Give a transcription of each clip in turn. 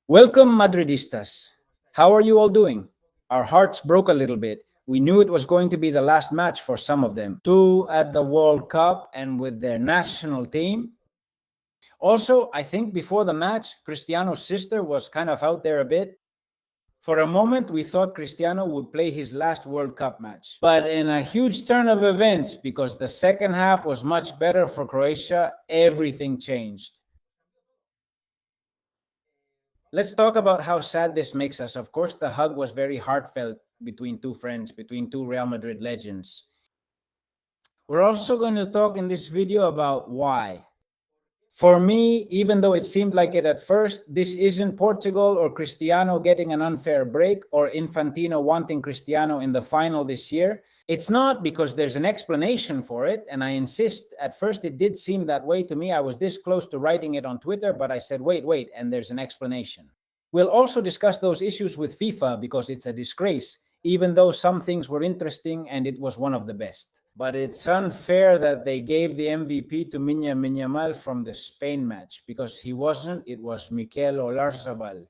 Welcome, Madridistas. How are you all doing? Our hearts broke a little bit. We knew it was going to be the last match for some of them. Two at the World Cup and with their national team. Also, I think before the match, Cristiano's sister was kind of out there a bit. For a moment, we thought Cristiano would play his last World Cup match. But in a huge turn of events, because the second half was much better for Croatia, everything changed. Let's talk about how sad this makes us. Of course, the hug was very heartfelt between two friends, between two Real Madrid legends. We're also going to talk in this video about why. For me, even though it seemed like it at first, this isn't Portugal or Cristiano getting an unfair break or Infantino wanting Cristiano in the final this year. It's not, because there's an explanation for it, and I insist. At first it did seem that way to me. I was this close to writing it on Twitter, but I said, wait, and there's an explanation. We'll also discuss those issues with FIFA because it's a disgrace, even though some things were interesting and it was one of the best. But it's unfair that they gave the MVP to Yamal from the Spain match, because he wasn't, it was Mikel Oyarzabal.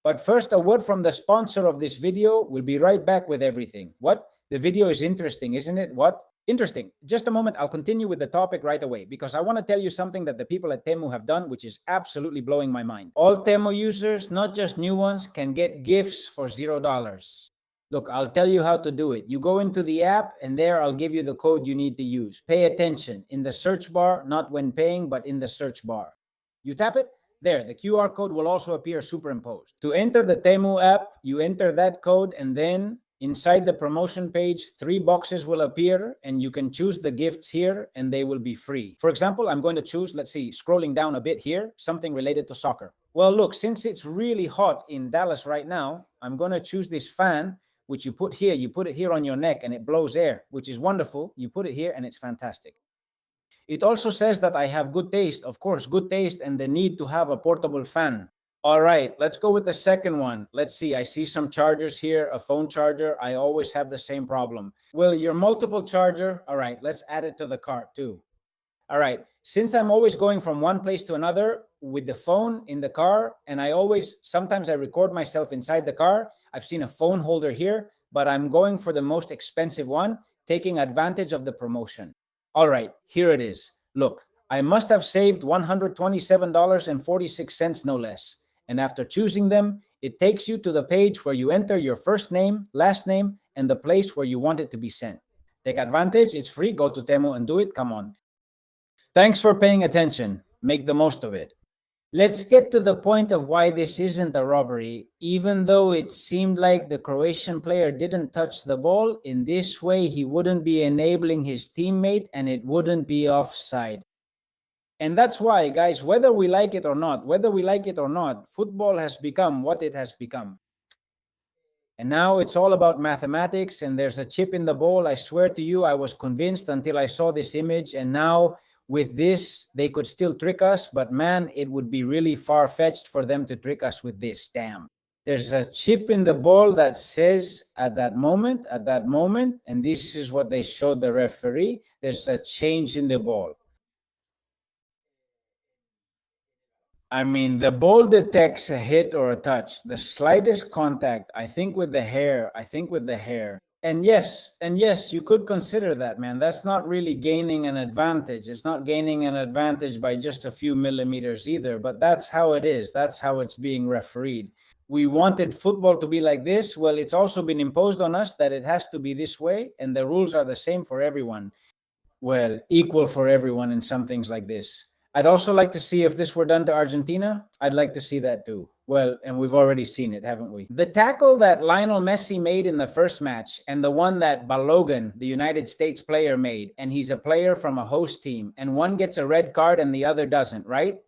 But first, a word from the sponsor of this video. We'll be right back with everything. What? The video is interesting, isn't it? What? Interesting. Just a moment, I'll continue with the topic right away, because I want to tell you something that the people at Temu have done, which is absolutely blowing my mind. All Temu users, not just new ones, can get gifts for $0. Look, I'll tell you how to do it. You go into the app, and there I'll give you the code you need to use. Pay attention. In the search bar, not when paying, but in the search bar. You tap it. There, the QR code will also appear superimposed. To enter the Temu app, you enter that code, and then inside the promotion page, 3 boxes will appear, and you can choose the gifts here, and they will be free. For example, I'm going to choose, let's see, scrolling down a bit here, something related to soccer. Well, look, since it's really hot in Dallas right now, I'm going to choose this fan, which you put here. You put it here on your neck, and it blows air, which is wonderful. You put it here, and it's fantastic. It also says that I have good taste, of course, good taste and the need to have a portable fan. All right, let's go with the second one. Let's see, I see some chargers here, a phone charger. I always have the same problem. Well, your multiple charger, all right, let's add it to the cart too. All right, since I'm always going from one place to another with the phone in the car, and sometimes I record myself inside the car. I've seen a phone holder here, but I'm going for the most expensive one, taking advantage of the promotion. All right, here it is. Look, I must have saved $127.46, no less. And after choosing them, it takes you to the page where you enter your first name, last name, and the place where you want it to be sent. Take advantage, it's free. Go to Temu and do it. Come on. Thanks for paying attention. Make the most of it. Let's get to the point of why this isn't a robbery. Even though it seemed like the Croatian player didn't touch the ball, in this way he wouldn't be enabling his teammate and it wouldn't be offside. And that's why, guys, whether we like it or not, football has become what it has become. And now it's all about mathematics, and there's a chip in the ball. I swear to you, I was convinced until I saw this image, and now with this, they could still trick us, but man, it would be really far-fetched for them to trick us with this. Damn. There's a chip in the ball that says at that moment, and this is what they showed the referee, there's a change in the ball. I mean, the ball detects a hit or a touch, the slightest contact, I think with the hair. And yes, you could consider that, man. That's not really gaining an advantage. It's not gaining an advantage by just a few millimeters either, but that's how it is. That's how it's being refereed. We wanted football to be like this. Well, it's also been imposed on us that it has to be this way, and the rules are the same for everyone. Well, equal for everyone in some things like this. I'd also like to see if this were done to Argentina. I'd like to see that too. Well, and we've already seen it, haven't we? The tackle that Lionel Messi made in the first match and the one that Balogun, the United States player, made, and he's a player from a host team, and one gets a red card and the other doesn't, right?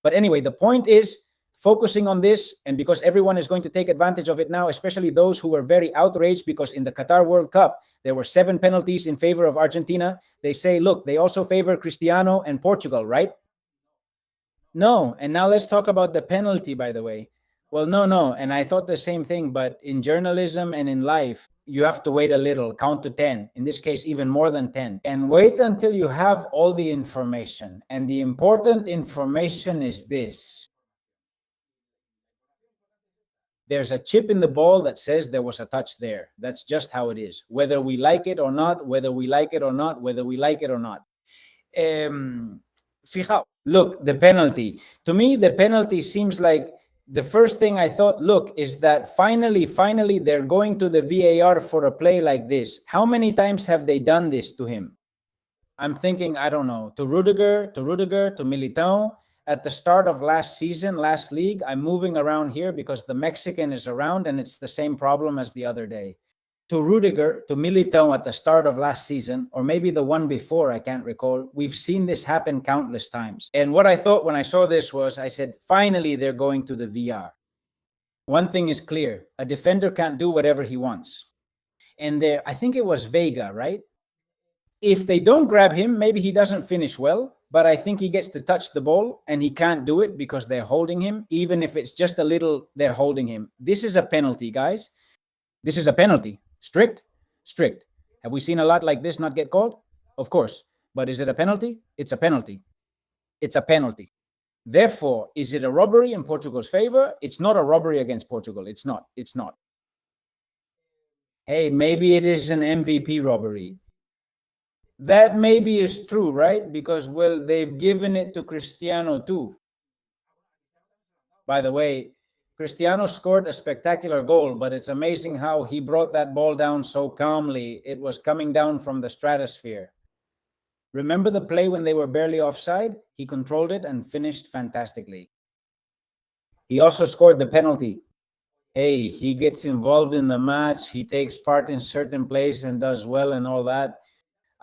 But anyway, the point is focusing on this, and because everyone is going to take advantage of it now, especially those who were very outraged because in the Qatar World Cup, there were 7 penalties in favor of Argentina. They say, look, they also favor Cristiano and Portugal, right? No, and now let's talk about the penalty, by the way. Well, no, and I thought the same thing, but in journalism and in life, you have to wait a little, count to 10, in this case, even more than 10, and wait until you have all the information. And the important information is this. There's a chip in the ball that says there was a touch there. That's just how it is. Whether we like it or not, whether we like it or not, whether we like it or not. Fijaos, look, the penalty. To me, the penalty seems like the first thing I thought, look, is that finally, they're going to the VAR for a play like this. How many times have they done this to him? I'm thinking, I don't know, to Rudiger, to Militao. At the start of last season, last league, I'm moving around here because the Mexican is around and it's the same problem as the other day. To Rudiger, to Militao at the start of last season, or maybe the one before, I can't recall, we've seen this happen countless times. And what I thought when I saw this was, I said, finally, they're going to the VR. One thing is clear, a defender can't do whatever he wants. And there, I think it was Vega, right? If they don't grab him, maybe he doesn't finish well, but I think he gets to touch the ball and he can't do it because they're holding him. Even if it's just a little, they're holding him. This is a penalty, guys. This is a penalty. Strict? Strict. Have we seen a lot like this not get called? Of course. But is it a penalty? It's a penalty. It's a penalty. Therefore, is it a robbery in Portugal's favor? It's not a robbery against Portugal. It's not. It's not. Hey, maybe it is an MVP robbery. That maybe is true, right? Because, well, they've given it to Cristiano too. By the way, Cristiano scored a spectacular goal, but it's amazing how he brought that ball down so calmly. It was coming down from the stratosphere. Remember the play when they were barely offside? He controlled it and finished fantastically. He also scored the penalty. Hey, he gets involved in the match. He takes part in certain plays and does well and all that.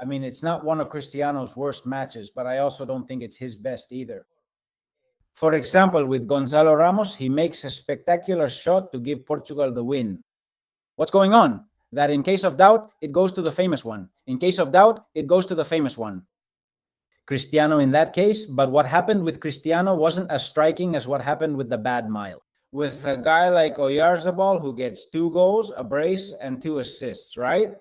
I mean, it's not one of Cristiano's worst matches, but I also don't think it's his best either. For example, with Gonzalo Ramos, he makes a spectacular shot to give Portugal the win. What's going on? That in case of doubt, it goes to the famous one. In case of doubt, it goes to the famous one. Cristiano in that case, but what happened with Cristiano wasn't as striking as what happened with the bad mile. With a guy like Oyarzabal who gets 2 goals, a brace, and 2 assists, right?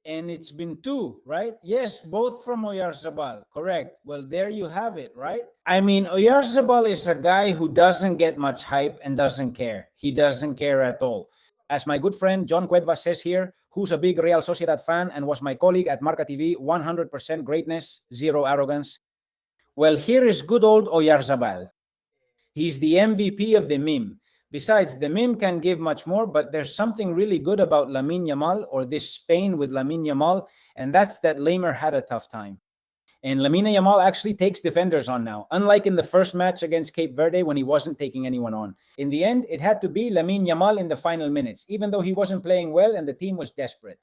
And it's been 2, right? Yes, both from Oyarzabal. Correct. Well, there you have it, right? I mean, Oyarzabal is a guy who doesn't get much hype and doesn't care. He doesn't care at all. As my good friend John Cuedva says here, who's a big Real Sociedad fan and was my colleague at Marca TV, 100% greatness, zero arrogance. Well, here is good old Oyarzabal. He's the MVP of the meme. Besides, the meme can give much more, but there's something really good about Lamine Yamal, or this Spain with Lamine Yamal, and that's that Lamer had a tough time. And Lamine Yamal actually takes defenders on now, unlike in the first match against Cape Verde when he wasn't taking anyone on. In the end, it had to be Lamine Yamal in the final minutes, even though he wasn't playing well and the team was desperate.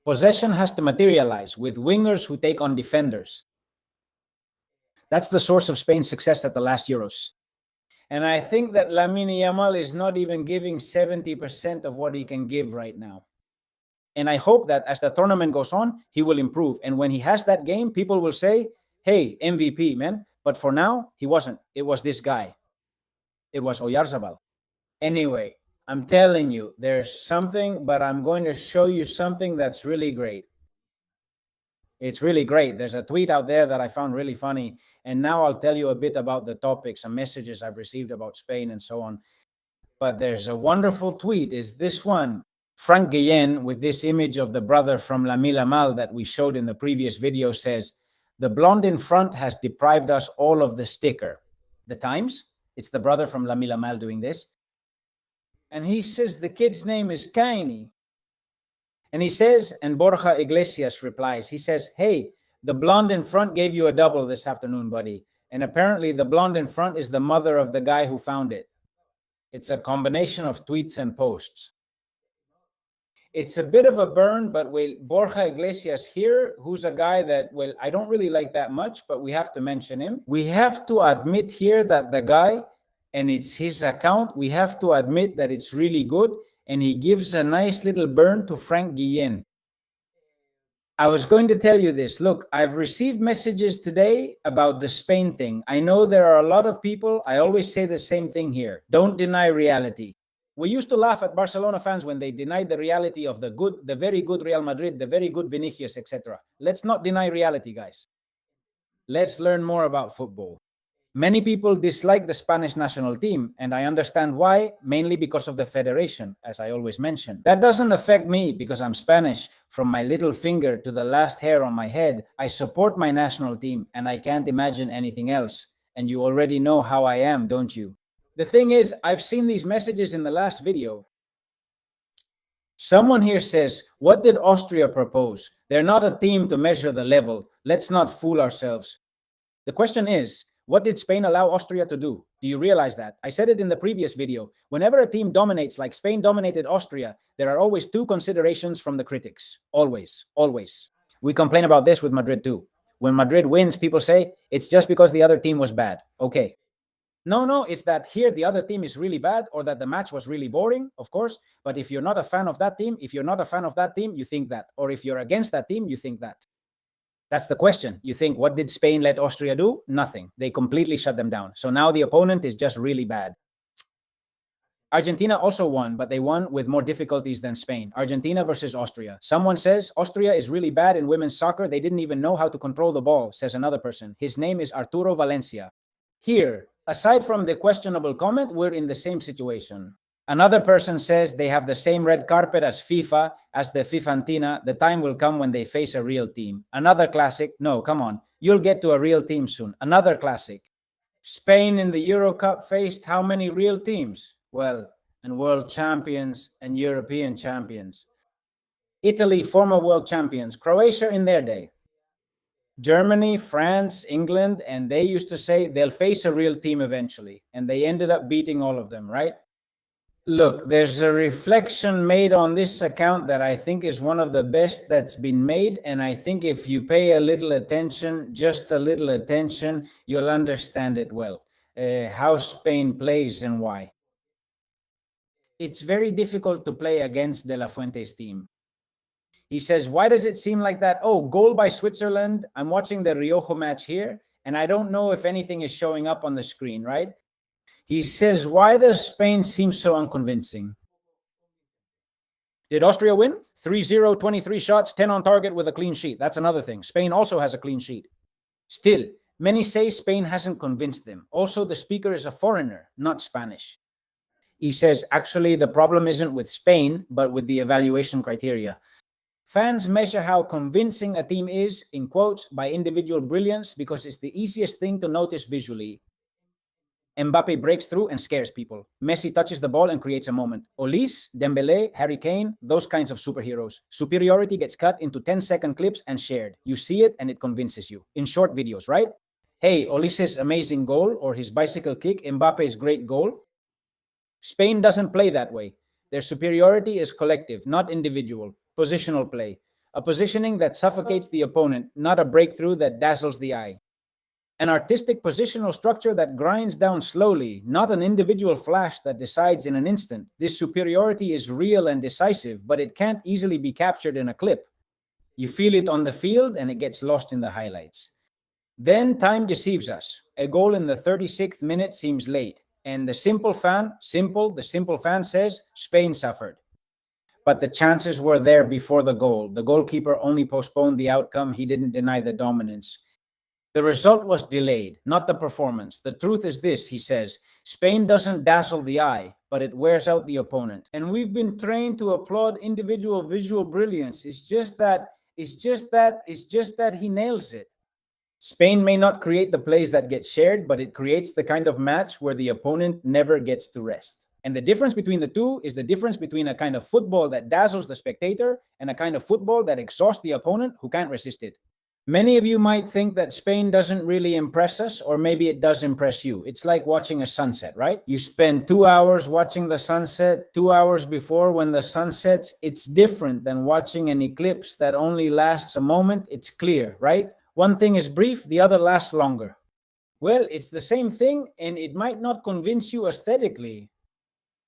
Possession has to materialize with wingers who take on defenders. That's the source of Spain's success at the last Euros. And I think that Lamine Yamal is not even giving 70% of what he can give right now. And I hope that as the tournament goes on, he will improve. And when he has that game, people will say, hey, MVP, man. But for now, he wasn't. It was this guy. It was Oyarzabal. Anyway, I'm telling you, there's something, but I'm going to show you something that's really great. It's really great. There's a tweet out there that I found really funny. And now I'll tell you a bit about the topics and messages I've received about Spain and so on. But there's a wonderful tweet, is this one. Frank Guillen, with this image of the brother from Lamine Yamal that we showed in the previous video, says, the blonde in front has deprived us all of the sticker. The Times? It's the brother from Lamine Yamal doing this. And he says the kid's name is Kaini. And he says, and Borja Iglesias replies, he says, hey, the blonde in front gave you a double this afternoon, buddy. And apparently the blonde in front is the mother of the guy who found it. It's a combination of tweets and posts. It's a bit of a burn, but Borja Iglesias here, who's a guy that, well, I don't really like that much, but we have to mention him. We have to admit here that the guy, and it's his account, we have to admit that it's really good. And he gives a nice little burn to Frank Guillen. I was going to tell you this. Look, I've received messages today about the Spain thing. I know there are a lot of people. I always say the same thing here. Don't deny reality. We used to laugh at Barcelona fans when they denied the reality of the very good Real Madrid, the very good Vinicius, etc. Let's not deny reality, guys. Let's learn more about football. Many people dislike the Spanish national team, and I understand why, mainly because of the federation, as I always mention. That doesn't affect me because I'm Spanish. From my little finger to the last hair on my head, I support my national team, and I can't imagine anything else. And you already know how I am, don't you? The thing is, I've seen these messages in the last video. Someone here says, what did Austria propose? They're not a team to measure the level. Let's not fool ourselves. The question is, what did Spain allow Austria to do? Do you realize that? I said it in the previous video. Whenever a team dominates like Spain dominated Austria, there are always two considerations from the critics. Always, always. We complain about this with Madrid too. When Madrid wins, people say, it's just because the other team was bad. Okay. No, it's that here the other team is really bad or that the match was really boring, of course. But if you're not a fan of that team, you think that. Or if you're against that team, you think that. That's the question. You think, what did Spain let Austria do? Nothing. They completely shut them down. So now the opponent is just really bad. Argentina also won, but they won with more difficulties than Spain. Argentina versus Austria. Someone says, Austria is really bad in women's soccer. They didn't even know how to control the ball, says another person. His name is Arturo Valencia. Here, aside from the questionable comment, we're in the same situation. Another person says they have the same red carpet as FIFA, as the Fifantina. The time will come when they face a real team. Another classic. No, come on. You'll get to a real team soon. Another classic. Spain in the Euro Cup faced how many real teams? Well, and world champions and European champions. Italy, former world champions. Croatia in their day. Germany, France, England, and they used to say they'll face a real team eventually. And they ended up beating all of them, right? Look, there's a reflection made on this account that I think is one of the best that's been made. And I think if you pay a little attention, just a little attention, you'll understand it well. How Spain plays and why. It's very difficult to play against De La Fuente's team. He says, why does it seem like that? Oh, goal by Switzerland. I'm watching the Riojo match here, and I don't know if anything is showing up on the screen, right? He says, why does Spain seem so unconvincing? Did Austria win? 3-0, 23 shots, 10 on target with a clean sheet. That's another thing. Spain also has a clean sheet. Still, many say Spain hasn't convinced them. Also, the speaker is a foreigner, not Spanish. He says, actually, the problem isn't with Spain, but with the evaluation criteria. Fans measure how convincing a team is, in quotes, by individual brilliance because it's the easiest thing to notice visually. Mbappe breaks through and scares people. Messi touches the ball and creates a moment. Olise, Dembele, Harry Kane, those kinds of superheroes. Superiority gets cut into 10-second clips and shared. You see it and it convinces you. In short videos, right? Hey, Olise's amazing goal or his bicycle kick, Mbappe's great goal. Spain doesn't play that way. Their superiority is collective, not individual. Positional play. A positioning that suffocates the opponent, not a breakthrough that dazzles the eye. An artistic positional structure that grinds down slowly, not an individual flash that decides in an instant. This superiority is real and decisive, but it can't easily be captured in a clip. You feel it on the field and it gets lost in the highlights. Then time deceives us. A goal in the 36th minute seems late. And the simple fan says Spain suffered. But the chances were there before the goal. The goalkeeper only postponed the outcome. He didn't deny the dominance. The result was delayed, not the performance. The truth is this, he says, Spain doesn't dazzle the eye, but it wears out the opponent. And we've been trained to applaud individual visual brilliance. It's just that he nails it. Spain may not create the plays that get shared, but it creates the kind of match where the opponent never gets to rest. And the difference between the two is the difference between a kind of football that dazzles the spectator and a kind of football that exhausts the opponent who can't resist it. Many of you might think that Spain doesn't really impress us, or maybe it does impress you. It's like watching a sunset, right? You spend 2 hours watching the sunset, 2 hours before when the sun sets. It's different than watching an eclipse that only lasts a moment. It's clear, right? One thing is brief, the other lasts longer. Well, it's the same thing, and it might not convince you aesthetically.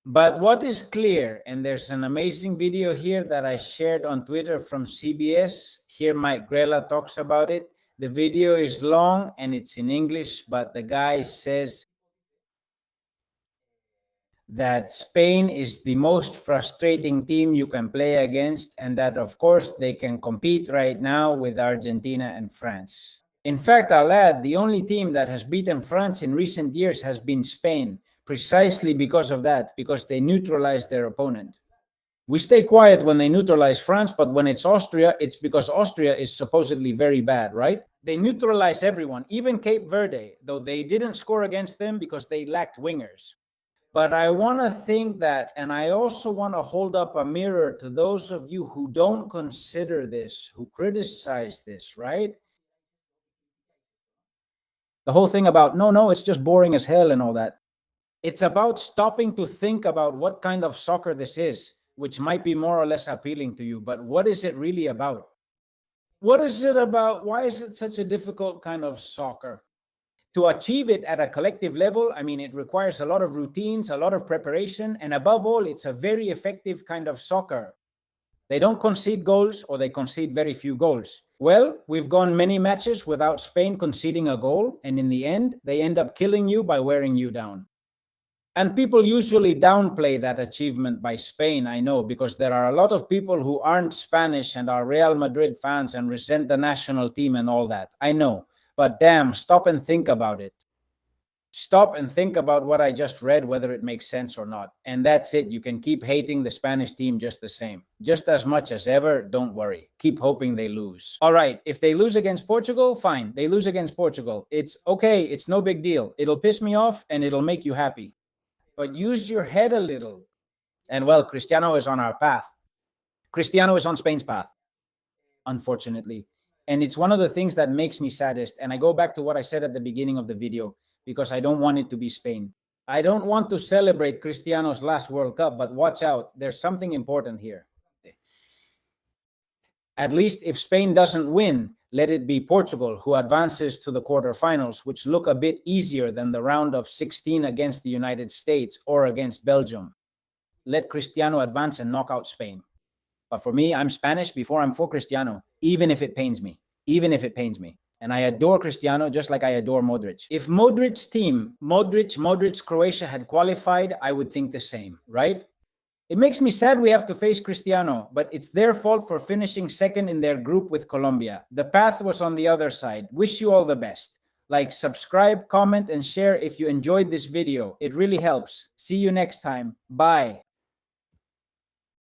But what is clear, and there's an amazing video here that I shared on Twitter from CBS. Here Mike Grella talks about it. The video is long and it's in English, but the guy says that Spain is the most frustrating team you can play against, and that of course they can compete right now with Argentina and France. In fact, I'll add, the only team that has beaten France in recent years has been Spain, precisely because of that, because they neutralized their opponent. We stay quiet when they neutralize France, but when it's Austria, it's because Austria is supposedly very bad, right? They neutralize everyone, even Cape Verde, though they didn't score against them because they lacked wingers. But I want to think that, and I also want to hold up a mirror to those of you who don't consider this, who criticize this, right? The whole thing about, no, it's just boring as hell and all that. It's about stopping to think about what kind of soccer this is, which might be more or less appealing to you, but what is it really about? What is it about? Why is it such a difficult kind of soccer? To achieve it at a collective level, I mean, it requires a lot of routines, a lot of preparation, and above all, it's a very effective kind of soccer. They don't concede goals, or they concede very few goals. Well, we've gone many matches without Spain conceding a goal, and in the end, they end up killing you by wearing you down. And people usually downplay that achievement by Spain, I know, because there are a lot of people who aren't Spanish and are Real Madrid fans and resent the national team and all that. I know. But damn, stop and think about it. Stop and think about what I just read, whether it makes sense or not. And that's it. You can keep hating the Spanish team just the same. Just as much as ever, don't worry. Keep hoping they lose. All right, if they lose against Portugal, fine. They lose against Portugal. It's okay. It's no big deal. It'll piss me off and it'll make you happy. But use your head a little. And well, Cristiano is on our path. Cristiano is on Spain's path, unfortunately. And it's one of the things that makes me saddest. And I go back to what I said at the beginning of the video, because I don't want it to be Spain. I don't want to celebrate Cristiano's last World Cup, but watch out. There's something important here. At least if Spain doesn't win, let it be Portugal who advances to the quarterfinals, which look a bit easier than the round of 16 against the United States or against Belgium. Let Cristiano advance and knock out Spain. But for me, I'm Spanish before I'm for Cristiano, even if it pains me. Even if it pains me. And I adore Cristiano just like I adore Modric. If Modric's team, Modric's Croatia had qualified, I would think the same, right? It makes me sad we have to face Cristiano, but it's their fault for finishing second in their group with Colombia. The path was on the other side. Wish you all the best. Like, subscribe, comment, and share if you enjoyed this video. It really helps. See you next time. Bye.